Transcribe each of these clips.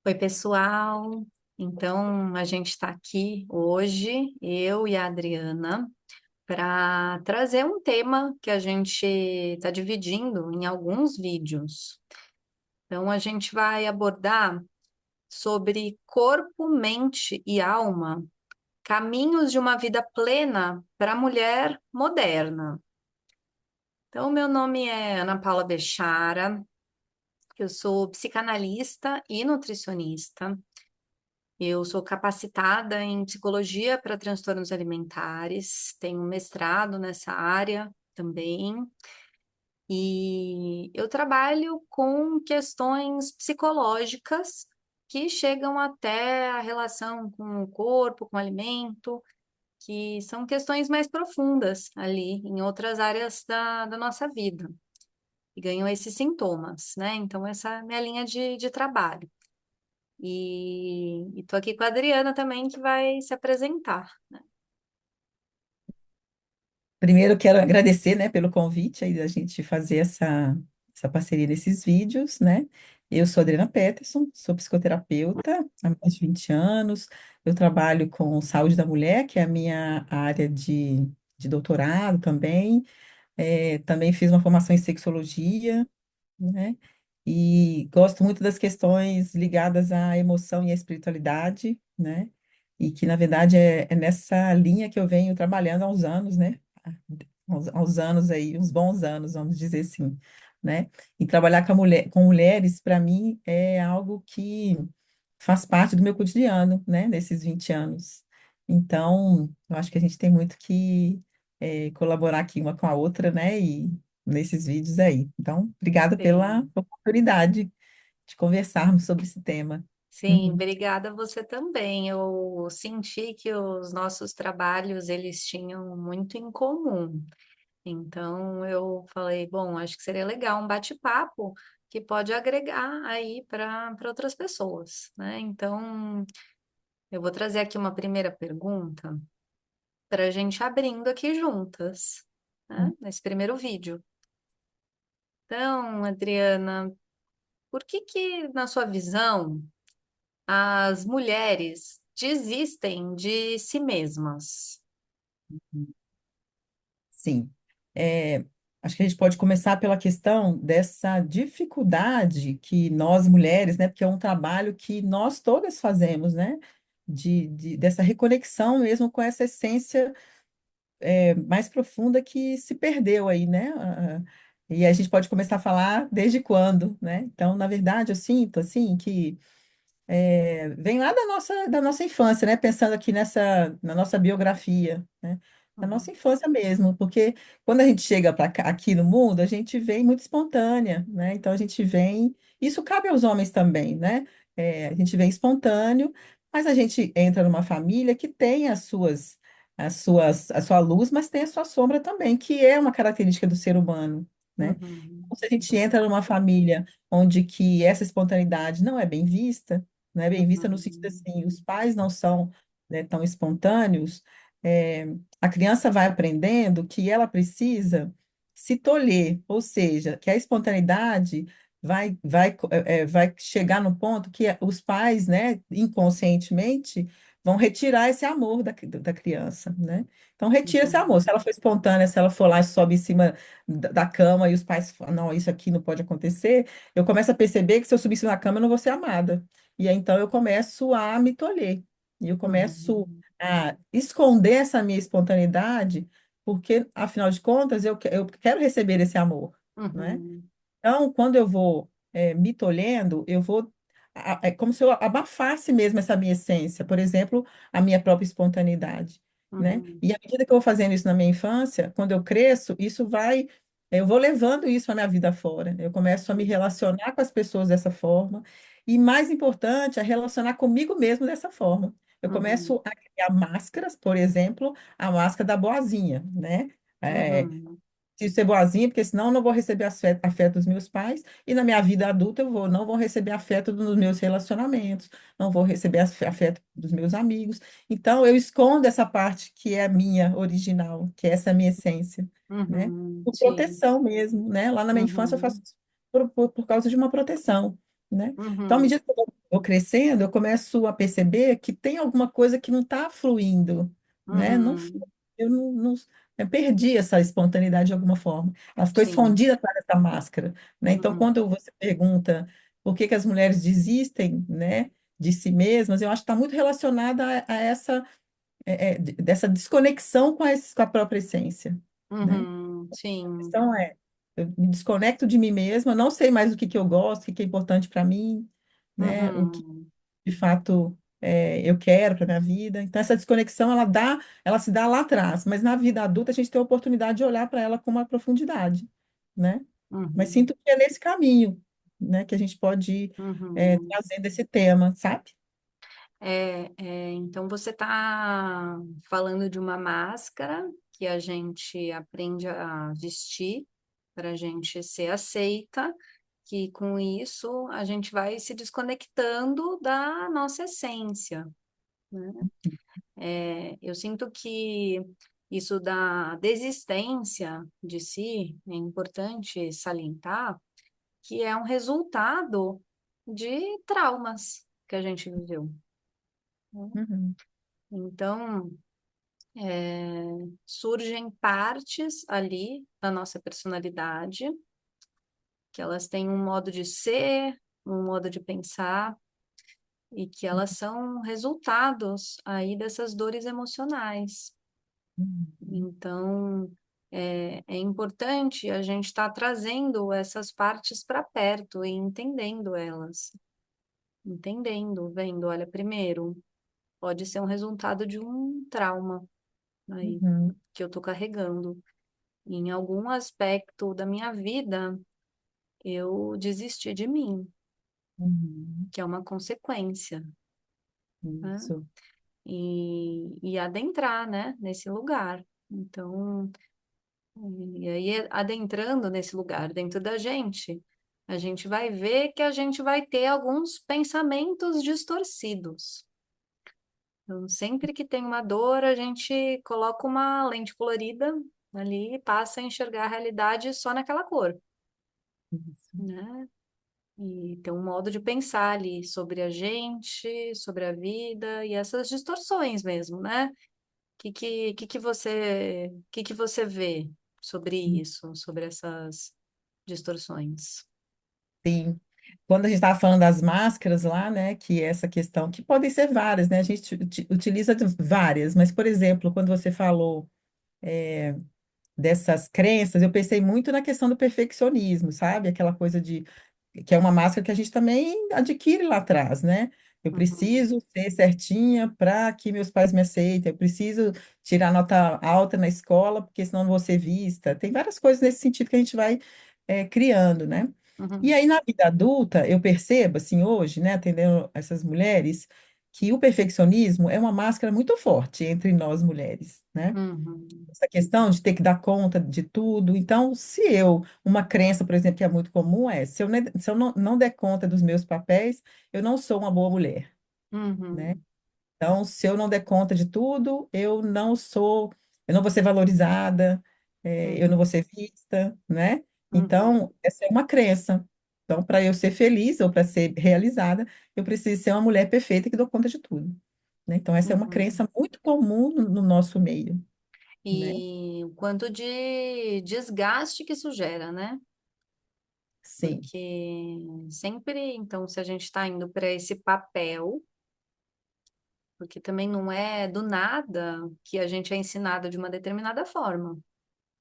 Oi, pessoal. Então, a gente está aqui hoje, eu e a Adriana, para trazer um tema que a gente está dividindo em alguns vídeos. Então, a gente vai abordar sobre corpo, mente e alma, caminhos de uma vida plena para a mulher moderna. Então, meu nome é Ana Paula Bechara, eu sou psicanalista e nutricionista. Eu sou capacitada em psicologia para transtornos alimentares, tenho um mestrado nessa área também, e eu trabalho com questões psicológicas que chegam até a relação com o corpo, com o alimento, que são questões mais profundas ali em outras áreas da nossa vida, e ganham esses sintomas, né? Então, essa é a minha linha de trabalho. E tô aqui com a Adriana também, que vai se apresentar. Primeiro, quero agradecer, né, pelo convite aí da gente fazer essa parceria nesses vídeos, né? Eu sou Adriana Peterson, sou psicoterapeuta há mais de 20 anos. Eu trabalho com saúde da mulher, que é a minha área de doutorado também. Também fiz uma formação em sexologia, né? E gosto muito das questões ligadas à emoção e à espiritualidade, né? E que, na verdade, é nessa linha que eu venho trabalhando há uns anos, né? Há uns anos aí, uns bons anos, vamos dizer assim, né? E trabalhar com mulheres, para mim, é algo que faz parte do meu cotidiano, né? Nesses 20 anos. Então, eu acho que a gente tem muito que colaborar aqui uma com a outra, né? E nesses vídeos aí. Então, obrigada pela Sim, oportunidade de conversarmos sobre esse tema. sim, Uhum. obrigada a você também. Eu senti que os nossos trabalhos eles tinham muito em comum. Então eu falei, bom, acho que seria legal um bate-papo que pode agregar aí para outras pessoas, né? Então eu vou trazer aqui uma primeira pergunta para a gente abrindo aqui juntas, né? Nesse primeiro vídeo. Então, Adriana, por que, na sua visão, as mulheres desistem de si mesmas? Sim. É, acho que a gente pode começar pela questão dessa dificuldade que nós mulheres, né, porque é um trabalho que nós todas fazemos, né, dessa reconexão mesmo com essa essência mais profunda que se perdeu aí, né? E a gente pode começar a falar desde quando, né? Então, na verdade, eu sinto assim que vem lá da nossa infância, né? Pensando aqui na nossa biografia, né? Da Uhum, nossa infância mesmo, porque quando a gente chega aqui no mundo, a gente vem muito espontânea, né? Então a gente vem, isso cabe aos homens também, né? A gente vem espontâneo, mas a gente entra numa família que tem a sua luz, mas tem a sua sombra também, que é uma característica do ser humano, né? uhum, Então, se a gente entra numa família onde que essa espontaneidade não é bem vista no sentido uhum, assim, os pais não são, né, tão espontâneos, é, a criança vai aprendendo que ela precisa se tolher, ou seja, que a espontaneidade vai chegar no ponto que os pais, né, inconscientemente, vão retirar esse amor da criança, né? Então, retira esse amor. uhum, Se ela for espontânea, se ela for lá e sobe em cima da cama e os pais falam, não, isso aqui não pode acontecer, eu começo a perceber que se eu subir em cima da cama, eu não vou ser amada. E aí, então, eu começo a me tolher. E eu começo uhum, a esconder essa minha espontaneidade, porque, afinal de contas, eu quero receber esse amor, né? uhum, Então, quando eu vou me tolhendo, eu vou. É como se eu abafasse mesmo essa minha essência, por exemplo, a minha própria espontaneidade, né? uhum, E à medida que eu vou fazendo isso na minha infância, quando eu cresço, isso vai. Eu vou levando isso à minha vida fora. Eu começo a me uhum, relacionar com as pessoas dessa forma, e mais importante, a relacionar comigo mesmo dessa forma. Eu uhum, começo a criar máscaras, por exemplo, a máscara da boazinha, né? É, uhum, preciso ser boazinha, porque senão eu não vou receber afeto dos meus pais, e na minha vida adulta não vou receber afeto dos meus relacionamentos, não vou receber afeto dos meus amigos. Então, eu escondo essa parte que é a minha original, que é essa minha essência, né? uhum, Por sim, proteção mesmo, né? Lá na minha infância eu faço uhum, isso por causa de uma proteção. né? Então, à uhum, medida que eu vou crescendo, eu começo a perceber que tem alguma coisa que não está fluindo, né? Não, uhum, eu eu perdi essa espontaneidade de alguma forma. Ela ficou sim, escondida atrás dessa máscara, né? Então, uhum, quando você pergunta por que que as mulheres desistem, né, de si mesmas, eu acho que está muito relacionada a essa dessa desconexão com com a própria essência, né? uhum, A sim, questão é, eu me desconecto de mim mesma, não sei mais o que que eu gosto, o que que é importante para mim, né? O que uhum, de fato eu quero para minha vida. Então essa desconexão ela se dá lá atrás, mas na vida adulta a gente tem a oportunidade de olhar para ela com uma profundidade, né? Mas uhum, sinto que é nesse caminho, né, que a gente pode ir uhum. trazendo esse tema, sabe? Então você está falando de uma máscara que a gente aprende a vestir para a gente ser aceita, que com isso a gente vai se desconectando da nossa essência, né? Eu sinto que isso da desistência de si é importante salientar, que é um resultado de traumas que a gente viveu, né? Uhum, Então, surgem partes ali da nossa personalidade, que elas têm um modo de ser, um modo de pensar, e que elas são resultados aí dessas dores emocionais. uhum, Então, é importante a gente estar trazendo essas partes para perto e entendendo elas, entendendo, vendo, olha, primeiro, pode ser um resultado de um trauma aí uhum, que eu estou carregando. Em algum aspecto da minha vida, eu desisti de mim, uhum. que é uma consequência, né? Isso. E adentrar, né, nesse lugar. Então, e aí adentrando nesse lugar dentro da gente, a gente vai ver que a gente vai ter alguns pensamentos distorcidos. Então, sempre que tem uma dor, a gente coloca uma lente colorida ali e passa a enxergar a realidade só naquela cor, Isso. né? E tem um modo de pensar ali sobre a gente, sobre a vida e essas distorções mesmo, né? Que você vê sobre isso, sobre essas distorções? Sim. Quando a gente estava falando das máscaras lá, né, que é essa questão, que podem ser várias, né, a gente utiliza várias, mas, por exemplo, quando você falou dessas crenças, eu pensei muito na questão do perfeccionismo, sabe? Aquela coisa de que é uma máscara que a gente também adquire lá atrás, né? Eu Uhum, preciso ser certinha para que meus pais me aceitem, eu preciso tirar nota alta na escola, porque senão não vou ser vista. Tem várias coisas nesse sentido que a gente vai criando, né? E uhum, aí, na vida adulta, eu percebo, assim, hoje, né, atendendo essas mulheres, que o perfeccionismo é uma máscara muito forte entre nós mulheres, né? uhum, Essa questão de ter que dar conta de tudo. Então, se eu, uma crença, por exemplo, que é muito comum é, se eu não der conta dos meus papéis, eu não sou uma boa mulher, né? uhum, Então, se eu não der conta de tudo, eu não vou ser valorizada, eu não vou uhum, ser vista, né? uhum, Então, essa é uma crença. Então, para eu ser feliz ou para ser realizada, eu preciso ser uma mulher perfeita que dou conta de tudo, né? Então, essa é uma uhum. crença muito comum no nosso meio, né? E o quanto de desgaste que isso gera, né? Sim. Porque sempre, então, se a gente está indo para esse papel, porque também não é do nada que a gente é ensinado de uma determinada forma,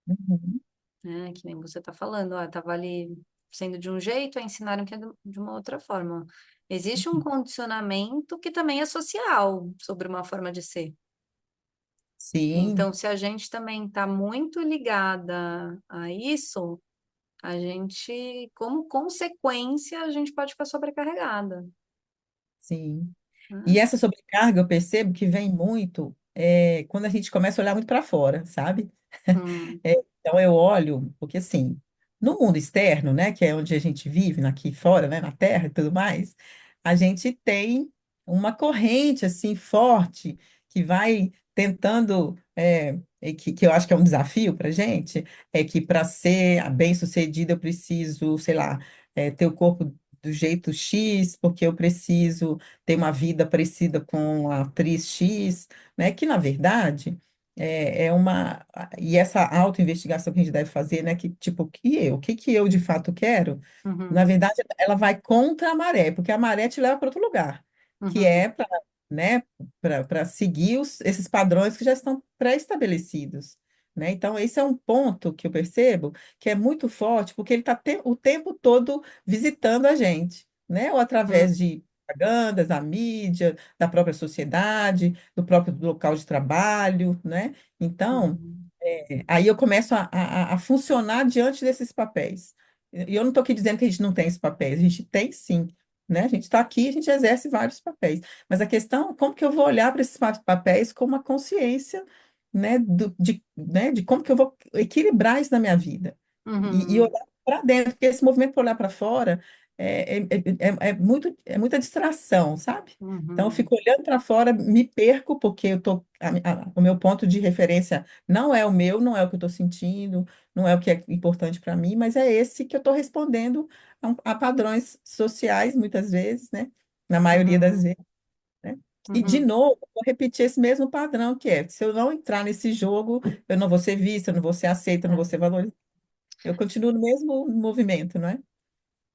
Uhum. né? Que nem você está falando, ó, estava ali sendo de um jeito, aí ensinaram que é de uma outra forma. Existe um condicionamento que também é social sobre uma forma de ser. Sim, Então, se a gente também está muito ligada a isso, a gente, como consequência, a gente pode ficar sobrecarregada, sim. E né? essa sobrecarga eu percebo que vem muito quando a gente começa a olhar muito para fora, sabe? Hum, Então eu olho, porque assim, no mundo externo, né, que é onde a gente vive, aqui fora, né, na Terra e tudo mais, a gente tem uma corrente assim forte que vai tentando, que eu acho que é um desafio para gente, é que para ser bem-sucedida eu preciso, sei lá, ter o corpo do jeito X, porque eu preciso ter uma vida parecida com a atriz X, né? Que, na verdade, é uma... E essa autoinvestigação que a gente deve fazer, né? Que, tipo, o que que eu de fato quero? Na uhum, verdade, ela vai contra a maré, porque a maré te leva para outro lugar, que uhum, é para, né, para seguir esses padrões que já estão pré-estabelecidos, né? Então, esse é um ponto que eu percebo que é muito forte, porque ele está o tempo todo visitando a gente, né? Ou através uhum, de propagandas, da mídia, da própria sociedade, do próprio local de trabalho, né? Então, uhum, aí eu começo a funcionar diante desses papéis. E eu não estou aqui dizendo que a gente não tem esses papéis, a gente tem sim, né? A gente está aqui, a gente exerce vários papéis. Mas a questão é como que eu vou olhar para esses papéis com uma consciência, né, de como que eu vou equilibrar isso na minha vida. E uhum, olhar para dentro, porque esse movimento para olhar para fora é muita distração, sabe? Então, eu uhum, fico olhando para fora, me perco, porque o meu ponto de referência não é o meu, não é o que eu estou sentindo, não é o que é importante para mim, mas é esse que eu estou respondendo a padrões sociais, muitas vezes, né? Na maioria das uhum, vezes, né? E, de uhum. novo, eu vou repetir esse mesmo padrão, que é, se eu não entrar nesse jogo, eu não vou ser vista, eu não vou ser aceita, eu não vou ser É. valorizada. Eu continuo no mesmo movimento, não é?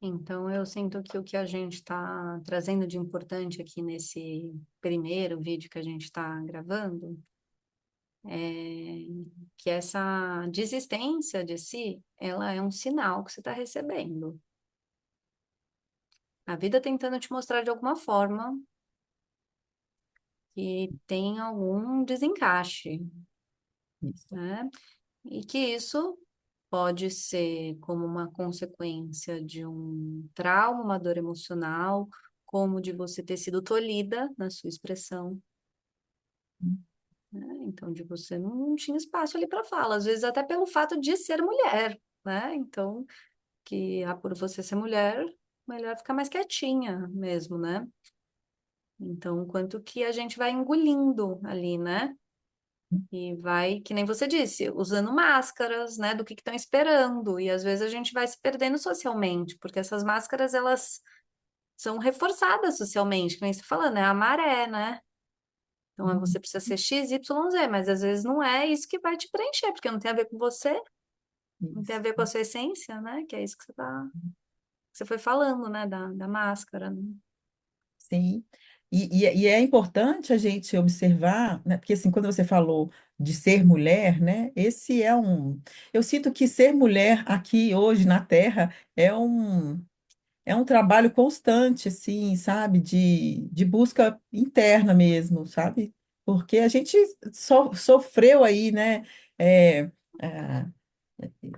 Então, eu sinto que o que a gente está trazendo de importante aqui nesse primeiro vídeo que a gente está gravando é que essa desistência de si, ela é um sinal que você está recebendo. A vida tentando te mostrar de alguma forma que tem algum desencaixe, Isso. né? E que isso pode ser como uma consequência de um trauma, uma dor emocional, como de você ter sido tolhida na sua expressão, né? Então, de você não tinha espaço ali para fala, às vezes até pelo fato de ser mulher, né? Então, que por você ser mulher, melhor ficar mais quietinha mesmo, né? Então, quanto que a gente vai engolindo ali, né? E vai, que nem você disse, usando máscaras, né, do que estão esperando. E às vezes a gente vai se perdendo socialmente, porque essas máscaras, elas são reforçadas socialmente, que nem você tá falando, é a maré, né? Então Uhum. você precisa ser X, Y, Z, mas às vezes não é isso que vai te preencher, porque não tem a ver com você, não tem a Isso. ver com a sua essência, né? Que é isso que você foi falando, né, da máscara, né? Sim. E é importante a gente observar, né? Porque assim, quando você falou de ser mulher, né? Esse é um. Eu sinto que ser mulher aqui hoje na Terra é um trabalho constante, assim, sabe? De busca interna mesmo, sabe? Porque a gente sofreu aí, né? É, ah,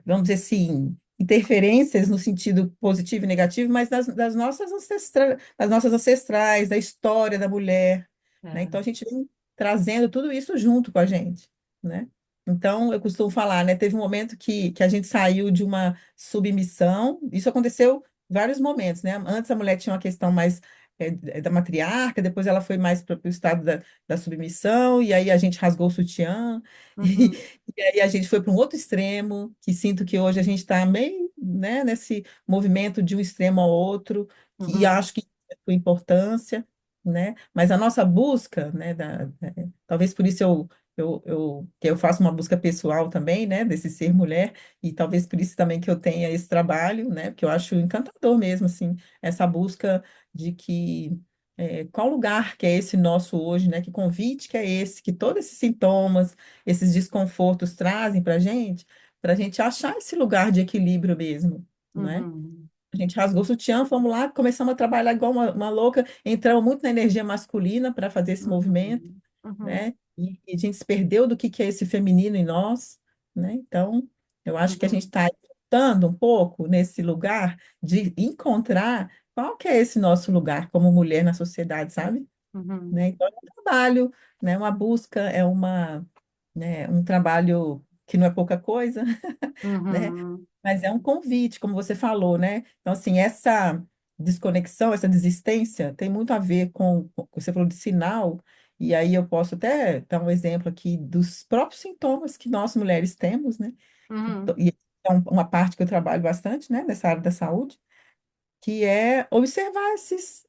vamos dizer assim, interferências no sentido positivo e negativo, mas das nossas ancestrais, da história da mulher, né? É. Então a gente vem trazendo tudo isso junto com a gente, né? Então eu costumo falar, né? Teve um momento que a gente saiu de uma submissão, isso aconteceu em vários momentos, né? Antes a mulher tinha uma questão mais da matriarca, depois ela foi mais para o estado da submissão, e aí a gente rasgou o sutiã, Uhum, e aí a gente foi para um outro extremo, que sinto que hoje a gente está meio, né, nesse movimento de um extremo ao outro, e uhum, acho que é com importância, né? Mas a nossa busca, né, talvez por isso que eu faço uma busca pessoal também, né, desse ser mulher, e talvez por isso também que eu tenha esse trabalho, né, porque eu acho encantador mesmo, assim, essa busca de que qual lugar que é esse nosso hoje, né? Que convite que é esse, que todos esses sintomas, esses desconfortos trazem para a gente achar esse lugar de equilíbrio mesmo, né? uhum, A gente rasgou o sutiã, fomos lá, começamos a trabalhar igual uma louca, entramos muito na energia masculina para fazer esse movimento, uhum, uhum, né? E a gente se perdeu do que é esse feminino em nós, né? Então, eu acho que a gente uhum, está lutando um pouco nesse lugar de encontrar qual que é esse nosso lugar como mulher na sociedade, sabe? uhum, Né? Então, é um trabalho, né? Uma busca, né, um trabalho que não é pouca coisa, né? uhum, Mas é um convite, como você falou, né? Então, assim, essa desconexão, essa desistência tem muito a ver com você falou de sinal, e aí eu posso até dar um exemplo aqui dos próprios sintomas que nós mulheres temos, né? uhum, E é uma parte que eu trabalho bastante, né, nessa área da saúde, que é observar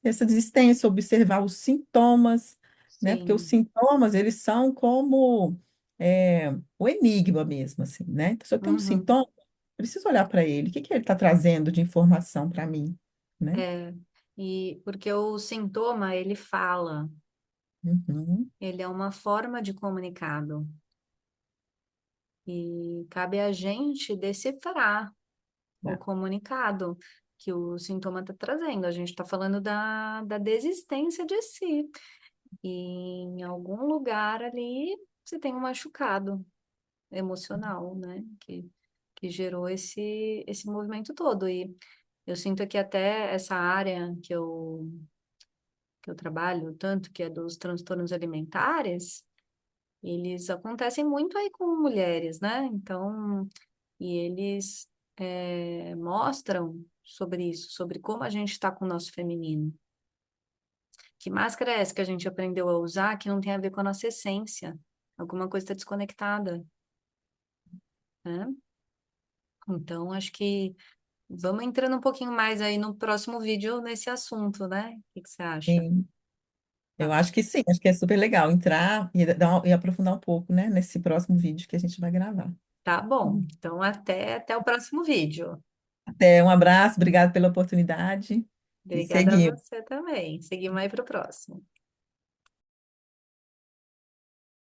essa desistência, observar os sintomas, né? Porque os Sim. sintomas, eles são como o enigma mesmo, assim, né? Então, se eu tenho um Uhum. sintoma, preciso olhar para ele. O que que ele está trazendo de informação para mim, né? É. E porque o sintoma, ele fala, Uhum, ele é uma forma de comunicado. E cabe a gente decifrar o tá. comunicado que o sintoma está trazendo. A gente está falando da desistência de si. E em algum lugar ali você tem um machucado emocional, né? Que gerou esse movimento todo. E eu sinto que até essa área que eu trabalho, tanto que é dos transtornos alimentares, eles acontecem muito aí com mulheres, né? Então, e eles mostram sobre isso, sobre como a gente está com o nosso feminino. Que máscara é essa que a gente aprendeu a usar que não tem a ver com a nossa essência? Alguma coisa está desconectada, né? Então, acho que vamos entrando um pouquinho mais aí no próximo vídeo nesse assunto, né? O que que você acha? Sim, eu Tá, acho que sim, acho que é super legal entrar e aprofundar um pouco, né, nesse próximo vídeo que a gente vai gravar. tá bom. Hum. Então, até o próximo vídeo. Até, um abraço, obrigado pela oportunidade e Obrigada a seguimos. você também. Seguimos aí para o próximo.